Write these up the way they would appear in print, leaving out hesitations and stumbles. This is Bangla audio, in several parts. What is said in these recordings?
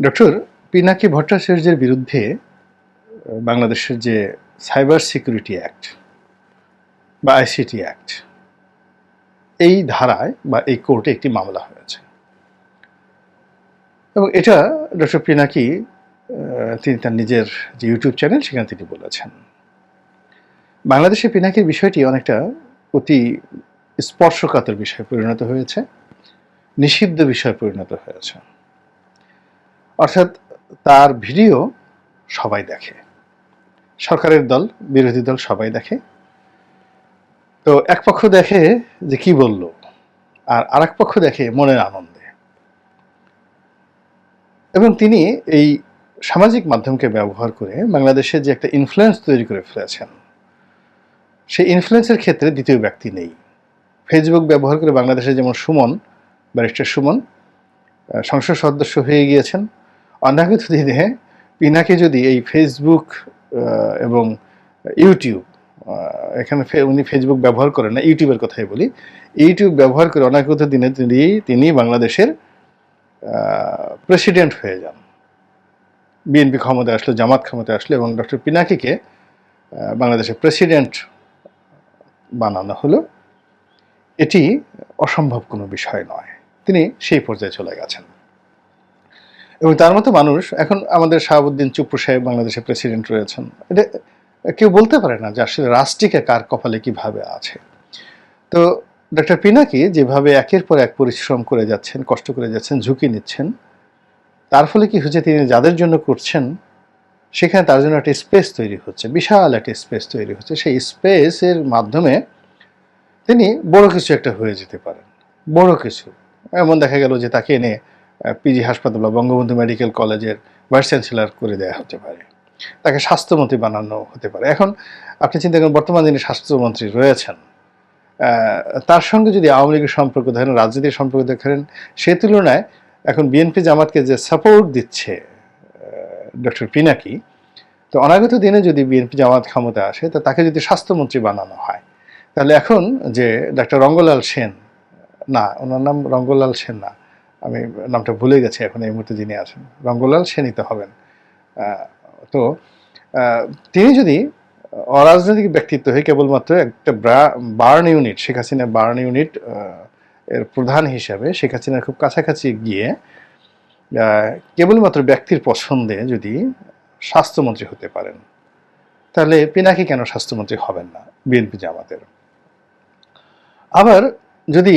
ডক্টর পিনাকি ভট্টাচার্যের বিরুদ্ধে বাংলাদেশের যে সাইবার সিকিউরিটি অ্যাক্ট বা আইসিটি অ্যাক্ট, এই ধারায় বা এই কোর্টে একটি মামলা হয়েছে এবং এটা ডক্টর পিনাকি তিনি তার নিজের যে ইউটিউব চ্যানেল সেখানে তিনি বলেছেন। বাংলাদেশে পিনাকির বিষয়টি অনেকটা অতি স্পর্শকাতর বিষয়ে পরিণত হয়েছে, নিষিদ্ধ বিষয়ে পরিণত হয়েছে। অর্থাৎ তার ভিডিও সবাই দেখে, সরকারের দল বিরোধী দল সবাই দেখে। তো এক পক্ষ দেখে যে কি বলল, আর আরেক পক্ষ দেখে মনের আনন্দে। এবং তিনি এই সামাজিক মাধ্যমকে ব্যবহার করে বাংলাদেশে যে একটা ইনফ্লুয়েন্স তৈরি করে ফেলেছেন, সেই ইনফ্লুয়েন্সের ক্ষেত্রে দ্বিতীয় ব্যক্তি নেই। ফেসবুক ব্যবহার করে বাংলাদেশে যেমন সুমন, ব্যারিস্টার সুমন সংসদ সদস্য হয়ে গিয়েছেন, অনাগত দিনে পিনাকি যদি এই ফেসবুক এবং ইউটিউব, এখানে উনি ফেসবুক ব্যবহার করেন না, ইউটিউবের কথাই বলি, ইউটিউব ব্যবহার করে অনাগত দিনে তিনি বাংলাদেশের প্রেসিডেন্ট হয়ে যান। বিএনপি ক্ষমতায় আসলো, জামাত ক্ষমতায় আসলো এবং ডক্টর পিনাকিকে বাংলাদেশের প্রেসিডেন্ট বানানো হলো। এটি অসম্ভব কোনো বিষয় নয়, তিনি সেই পর্যায়ে চলে গেছেন। এবং তার মতো মানুষ এখন আমাদের শাহাবুদ্দিন চুপ্পু সাহেব বাংলাদেশের প্রেসিডেন্ট রয়েছেন। এটা কেউ বলতে পারে না যে আসলে রাষ্ট্রটিকে কার কপালে কিভাবে আছে। তো ডক্টর পিনাকি যেভাবে একের পর এক পরিশ্রম করে যাচ্ছেন, কষ্ট করে যাচ্ছেন, ঝুঁকি নিচ্ছেন, তার ফলে কি হচ্ছে, তিনি যাদের জন্য করছেন সেখানে তার জন্য একটা স্পেস তৈরি হচ্ছে, বিশাল একটা স্পেস তৈরি হচ্ছে। সেই স্পেসের মাধ্যমে তিনি বড় কিছু একটা হয়ে যেতে পারেন, বড় কিছু। এমন দেখা গেল যে তাকে এনে পিজি হাসপাতাল বা বঙ্গবন্ধু মেডিকেল কলেজের ভাইস চ্যান্সেলর করে দেওয়া হতে পারে, তাকে স্বাস্থ্যমন্ত্রী বানানো হতে পারে। এখন আপনি চিন্তা করেন, বর্তমান যিনি স্বাস্থ্যমন্ত্রী রয়েছেন তার সঙ্গে যদি আওয়ামী লীগের সম্পর্ক ধরেন, রাজনীতির সম্পর্ক দেখেন, সে তুলনায় এখন বিএনপি জামাতকে যে সাপোর্ট দিচ্ছে ডক্টর পিনাকি, তো অনাগত দিনে যদি বিএনপি জামাত ক্ষমতা আসে, তো তাকে যদি স্বাস্থ্যমন্ত্রী বানানো হয়, তাহলে এখন যে ডাক্তার রঙ্গলাল সেন, না ওনার নাম রঙ্গলাল সেন না, আমি নামটা ভুলে গেছি এখন এই মুহূর্তে যিনি আছেন, রঙ্গলাল সেনই তো হবেন। তো তিনি যদি অরাজনৈতিক ব্যক্তিত্ব হয়ে কেবলমাত্র একটা burn unit, Sheikh Hasina burn unit এর প্রধান হিসাবে শেখ হাসিনার খুব কাছাকাছি গিয়ে কেবলমাত্র ব্যক্তির পছন্দে যদি স্বাস্থ্যমন্ত্রী হতে পারেন, তাহলে পিনাকি কেন স্বাস্থ্যমন্ত্রী হবেন না বিএনপি জামাতের? আবার যদি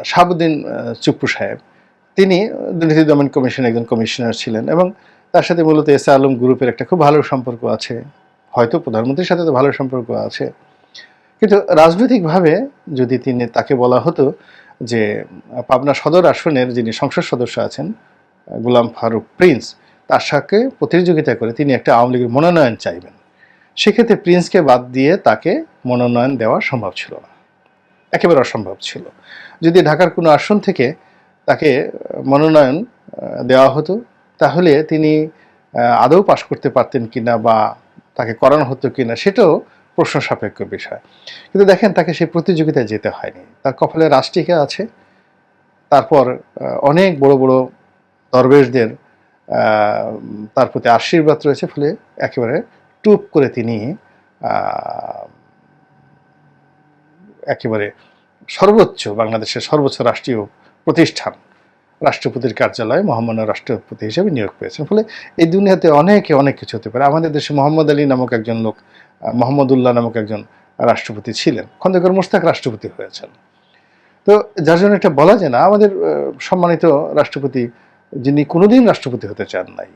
শাহাবুদ্দিন চুপ্পু সাহেব, তিনি দুর্নীতি দমন কমিশনের একজন কমিশনার ছিলেন এবং তার সাথে মূলত এস আলম গ্রুপের একটা খুব ভালো সম্পর্ক আছে, হয়তো প্রধানমন্ত্রীর সাথে তো ভালো সম্পর্ক আছে, কিন্তু রাজনৈতিকভাবে যদি তাকে বলা হতো যে পাবনা সদর আসনের যিনি সংসদ সদস্য আছেন গোলাম ফারুক প্রিন্স, তার সাথে প্রতিযোগিতা করে তিনি একটা আওয়ামী লীগের মনোনয়ন চাইবেন, সেক্ষেত্রে প্রিন্সকে বাদ দিয়ে তাকে মনোনয়ন দেওয়া সম্ভব ছিল না, একেবারে অসম্ভব ছিল। যদি ঢাকার কোনো আসন থেকে তাকে মনোনয়ন দেওয়া হতো, তাহলে তিনি আদৌ পাশ করতে পারতেন কিনা বা তাকে করানো হতো কিনা সেটাও প্রশ্ন সাপেক্ষ বিষয়। কিন্তু দেখেন, তাকে সেই প্রতিযোগিতায় যেতে হয়নি, তার কপালে রাষ্ট্রিকা আছে, তারপর অনেক বড় বড় দরবেশদের তার প্রতি আশীর্বাদ রয়েছে, ফলে একেবারে টুপ করে তিনি একেবারে সর্বোচ্চ, বাংলাদেশের সর্বোচ্চ রাষ্ট্রীয় প্রতিষ্ঠান রাষ্ট্রপতির কার্যালয়ে মহামান্য রাষ্ট্রপতি হিসেবে নিয়োগ পেয়েছেন। ফলে এই দুনিয়াতে অনেকে অনেক কিছু হতে পারে। আমাদের দেশে মোহাম্মদ আলী নামক একজন লোক, মোহাম্মদুল্লাহ নামক একজন রাষ্ট্রপতি ছিলেন, খন্দকার মোশতাক রাষ্ট্রপতি হয়েছেন। তো যার জন্য এটা বলা যায় না, আমাদের সম্মানিত রাষ্ট্রপতি যিনি কোনোদিন রাষ্ট্রপতি হতে চান নাই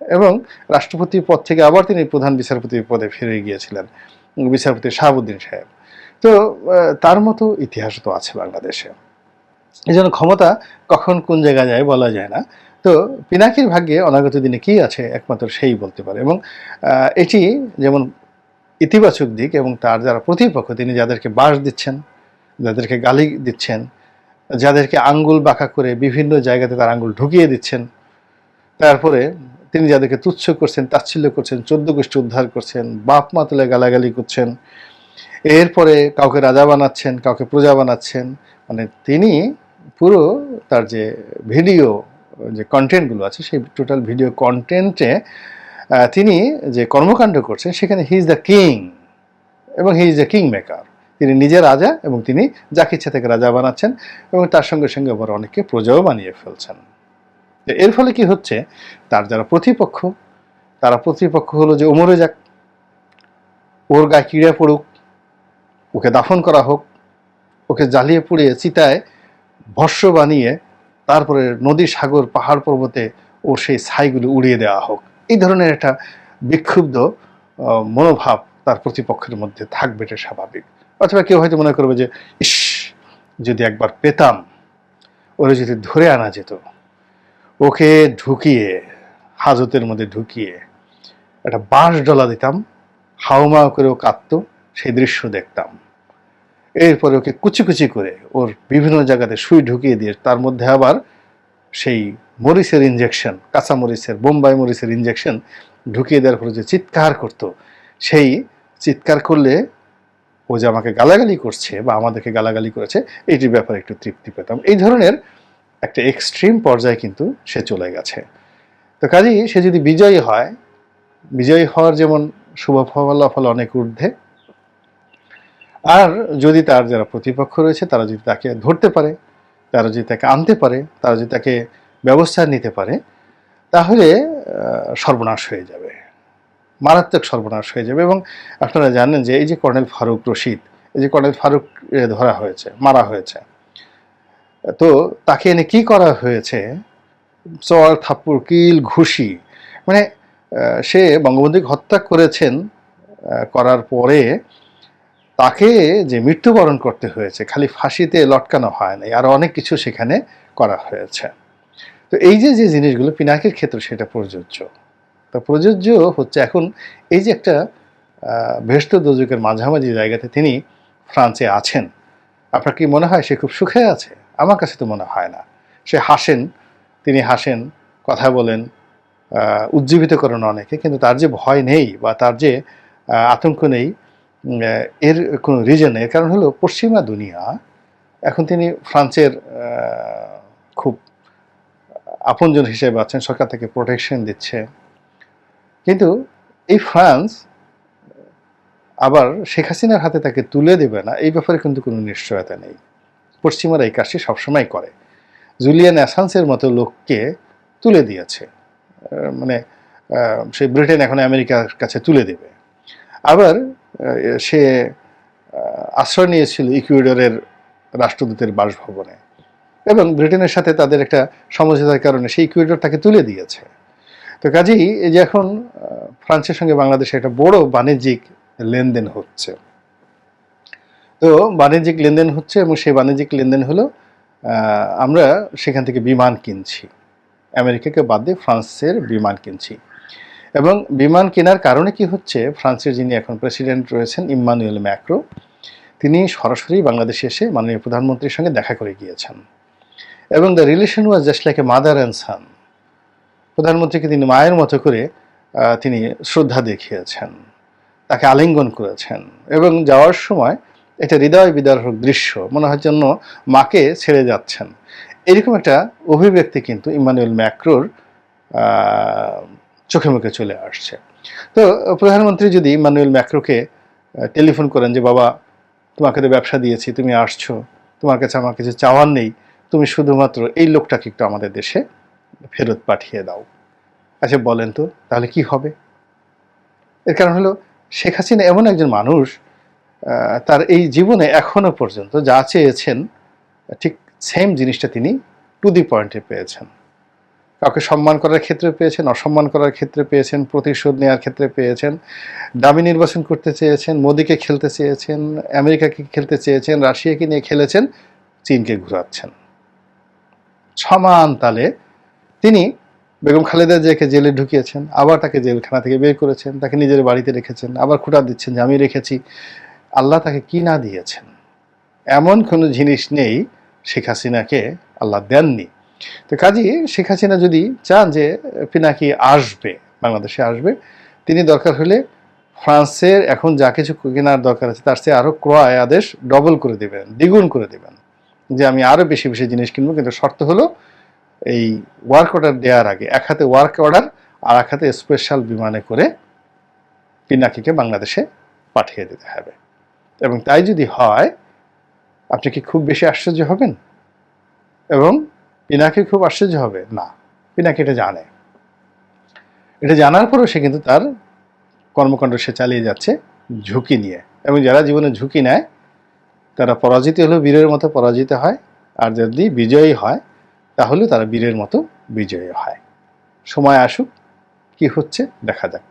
এবং রাষ্ট্রপতি পদ থেকে আবার তিনি প্রধান বিচারপতির পদে ফিরে গিয়েছিলেন, বিচারপতি শাহাবুদ্দিন সাহেব। তো তার মতো ইতিহাস তো আছে বাংলাদেশে। এই জন্য ক্ষমতা কখন কোন জায়গায় যায় বলা যায় না। তো পিনাকির ভাগ্যে অনাগত দিনে কি আছে একমাত্র সেই বলতে পারে। এবং এটি যেমন ইতিবাচক দিক, এবং তার যারা প্রতিপক্ষ, তিনি যাদেরকে বাঁশ দিচ্ছেন, যাদেরকে গালি দিচ্ছেন, যাদেরকে আঙ্গুল বাঁকা করে বিভিন্ন জায়গাতে তার আঙ্গুল ঢুকিয়ে দিচ্ছেন, তারপরে তিনি যাদেরকে তুচ্ছ করছেন, তাচ্ছিল্য করছেন, 14 গোষ্ঠী উদ্ধার করছেন, বাপ মা তুলে গালাগালি করছেন, এরপরে কাউকে রাজা বানাচ্ছেন, কাউকে প্রজা বানাচ্ছেন, মানে তিনি পুরো তার যে ভিডিও যে কন্টেন্টগুলো আছে সেই টোটাল ভিডিও কন্টেন্টে তিনি যে কর্মকাণ্ড করছেন সেখানে হি ইজ দ্য কিং এবং he is the king maker. তিনি নিজে রাজা এবং তিনি যাকে ইচ্ছা থেকে রাজা বানাচ্ছেন এবং তার সঙ্গে সঙ্গে আবার অনেককে প্রজাও বানিয়ে ফেলছেন। এর ফলে কি হচ্ছে, তার যারা প্রতিপক্ষ তারা প্রতিপক্ষ হলো যে মরে যাক, ওর গায়ে কিড়ে পড়ুক, ওকে দাফন করা হোক, ওকে জ্বালিয়ে পুড়িয়ে চিতায় ভস্য বানিয়ে তারপরে নদী সাগর পাহাড় পর্বতে ওর সেই ছাইগুলো উড়িয়ে দেওয়া হোক। এই ধরনের একটা বিক্ষুব্ধ মনোভাব তার প্রতিপক্ষের মধ্যে থাকবে, এটা স্বাভাবিক। অথবা কেউ হয়তো মনে করবে যে ইস, যদি একবার পেতাম, ওরা যদি ধরে আনা যেত, ওকে ঢুকিয়ে হাজতের মধ্যে ঢুকিয়ে একটা বাঁশ ডলা দিতাম, হাউমাউ করে ও কাঁদত, সেই দৃশ্য দেখতাম। এরপরে ওকে কুচি কুচি করে ওর বিভিন্ন জায়গাতে সুই ঢুকিয়ে দিয়ে তার মধ্যে আবার সেই মরিচের ইঞ্জেকশন, কাঁচা মরিচের, বোম্বাই মরিচের ইঞ্জেকশন ঢুকিয়ে দেওয়ার পরে যে চিৎকার করতো, সেই চিৎকার করলে ও যে আমাকে গালাগালি করছে বা আমাদেরকে গালাগালি করেছে এইটির ব্যাপারে একটু তৃপ্তি পেতাম। এই ধরনের একটা এক্সট্রিম পর্যায়ে কিন্তু সে চলে গেছে। তো কাজেই সে যদি বিজয়ী হয়, বিজয়ী হওয়ার যেমন শুভ ফলাফল অনেক ঊর্ধ্বে, আর যদি তার যারা প্রতিপক্ষ রয়েছে তারা যদি তাকে ধরতে পারে, তারা যদি তাকে আনতে পারে, তারা যদি তাকে ব্যবস্থা নিতে পারে, তাহলে সর্বনাশ হয়ে যাবে, মারাত্মক সর্বনাশ হয়ে যাবে। এবং আপনারা জানেন যে এই যে কর্নেল ফারুক রশিদ, এই যে কর্নেল ফারুক ধরা হয়েছে, মারা হয়েছে, তো তাকে এনে কি করা হয়েছে, চর থাপ্পড় কিল ঘুষি, মানে সে বঙ্গবন্ধুকে হত্যা করেছেন, করার পরে তাকে যে মৃত্যুবরণ করতে হয়েছে, খালি ফাঁসিতে লটকানো হয় নাই, আর অনেক কিছু সেখানে করা হয়েছে। তো এই যে যে জিনিসগুলো পিনাকির ক্ষেত্রে সেটা প্রযোজ্য। তা প্রযোজ্য হচ্ছে এখন এই যে একটা ভেস্ত দোজকের মাঝামাঝি জায়গাতে তিনি ফ্রান্সে আছেন। আপনার কি মনে হয় সে খুব সুখে আছে? আমার কাছে তো মনে হয় না। সে হাসেন, তিনি হাসেন, কথা বলেন, উজ্জীবিত করেন অনেকে, কিন্তু তার যে ভয় নেই বা তার যে আতঙ্ক নেই, এর কোনো রিজন নেই। এর কারণ হলো পশ্চিমা দুনিয়া এখন তিনি ফ্রান্সের খুব আপনজন হিসেবে আছেন, সরকার থেকে প্রোটেকশন দিচ্ছে, কিন্তু এই ফ্রান্স আবার শেখ হাসিনার হাতে তাকে তুলে দেবে না এই ব্যাপারে কিন্তু কোনো নিশ্চয়তা নেই। পশ্চিমারা এই কাজটি সবসময় করে। জুলিয়ান অ্যাসান্সের মতো লোককে তুলে দিয়েছে, মানে সে ব্রিটেন এখন আমেরিকার কাছে তুলে দেবে। আবার সে আশ্রয় নিয়েছিল ইকুয়েডরের রাষ্ট্রদূতের বাসভবনে, এবং ব্রিটেনের সাথে তাদের একটা সমঝোতার কারণে সেই ইকুয়েডর তাকে তুলে দিয়েছে। তো কাজেই এই যে এখন ফ্রান্সের সঙ্গে বাংলাদেশে একটা বড় বাণিজ্যিক লেনদেন হচ্ছে, তো বাণিজ্যিক লেনদেন হচ্ছে এবং সেই বাণিজ্যিক লেনদেন হলো আমরা সেখান থেকে বিমান কিনছি, আমেরিকাকে বাদ দিয়ে ফ্রান্সের বিমান কিনছি। এবং বিমান কেনার কারণে কি হচ্ছে, ফ্রান্সের যিনি এখন প্রেসিডেন্ট রয়েছেন ইম্মানুয়েল ম্যাক্রো, তিনি সরাসরি বাংলাদেশে এসে মাননীয় প্রধানমন্ত্রীর সঙ্গে দেখা করে গিয়েছেন, এবং the relation was just like a mother and son. প্রধানমন্ত্রীকে তিনি মায়ের মতো করে তিনি শ্রদ্ধা দেখিয়েছেন, তাকে আলিঙ্গন করেছেন, এবং যাওয়ার সময় একটা হৃদয় বিদারক দৃশ্য, মনে হয় যেন মাকে ছেড়ে যাচ্ছেন, এরকম একটা অভিব্যক্তি কিন্তু ইম্মানুয়েল ম্যাক্রোর চোখে মুখে চলে আসছে। তো প্রধানমন্ত্রী যদি ইম্মানুয়েল ম্যাক্রোকে টেলিফোন করেন যে বাবা, তোমাকে তো ব্যবসা দিয়েছি, তুমি আসছো, তোমার কাছে আমার কিছু চাওয়ার নেই, তুমি শুধুমাত্র এই লোকটাকে একটু আমাদের দেশে ফেরত পাঠিয়ে দাও, আচ্ছা বলেন তো তাহলে কি হবে? এর কারণ হলো শেখ হাসিনা এমন একজন মানুষ, তার এই জীবনে এখনো পর্যন্ত যা চেয়েছেন ঠিক সেম জিনিসটা তিনি টু দি পয়েন্টে পেয়েছেন। কাউকে সম্মান করার ক্ষেত্রে পেয়েছেন, অসম্মান করার ক্ষেত্রে পেয়েছেন, প্রতিশোধ নেওয়ার ক্ষেত্রে পেয়েছেন, দামি নির্বাচন করতে চেয়েছেন, মোদিকে খেলতে চেয়েছেন, আমেরিকাকে খেলতে চেয়েছেন, রাশিয়াকে নিয়ে খেলেছেন, চীনকে ঘুরাচ্ছেন। সমান তালে তিনি বেগম খালেদা জিয়াকে জেলে ঢুকিয়েছেন, আবার তাকে জেলখানা থেকে বের করেছেন, তাকে নিজের বাড়িতে রেখেছেন, আবার খুঁটা দিচ্ছেন যে আমি রেখেছি। আল্লাহ তাকে কি না দিয়েছেন? এমন কোনো জিনিস নেই শেখ হাসিনাকে আল্লাহ দেননি। তো কাজেই শেখ হাসিনা যদি চান যে পিনাকি আসবে, বাংলাদেশে আসবে, তিনি দরকার হলে ফ্রান্সের এখন যা কিছু কেনার দরকার আছে তার চেয়ে আরও ক্রয় আদেশ ডবল করে দেবেন, দ্বিগুণ করে দেবেন, যে আমি আরও বেশি বেশি জিনিস কিনবো, কিন্তু শর্ত হলো এই ওয়ার্ক অর্ডার দেওয়ার আগে এক হাতে ওয়ার্ক অর্ডার আর এক হাতে স্পেশাল বিমানে করে পিনাকিকে বাংলাদেশে পাঠিয়ে দিতে হবে। এবং তাই যদি হয়, আপনি কি খুব বেশি আশ্চর্য হবেন? এবং পিনাকি খুব আশ্চর্য হবে না, পিনাকি এটা জানে। এটা জানার পরেও সে কিন্তু তার কর্মকাণ্ড সে চালিয়ে যাচ্ছে ঝুঁকি নিয়ে। এবং যারা জীবনে ঝুঁকি নেয় তারা পরাজিত হলেও বীরের মতো পরাজিত হয়, আর যদি বিজয়ী হয় তাহলে তারা বীরের মতো বিজয়ী হয়। সময় আসুক, কি হচ্ছে দেখা যাক।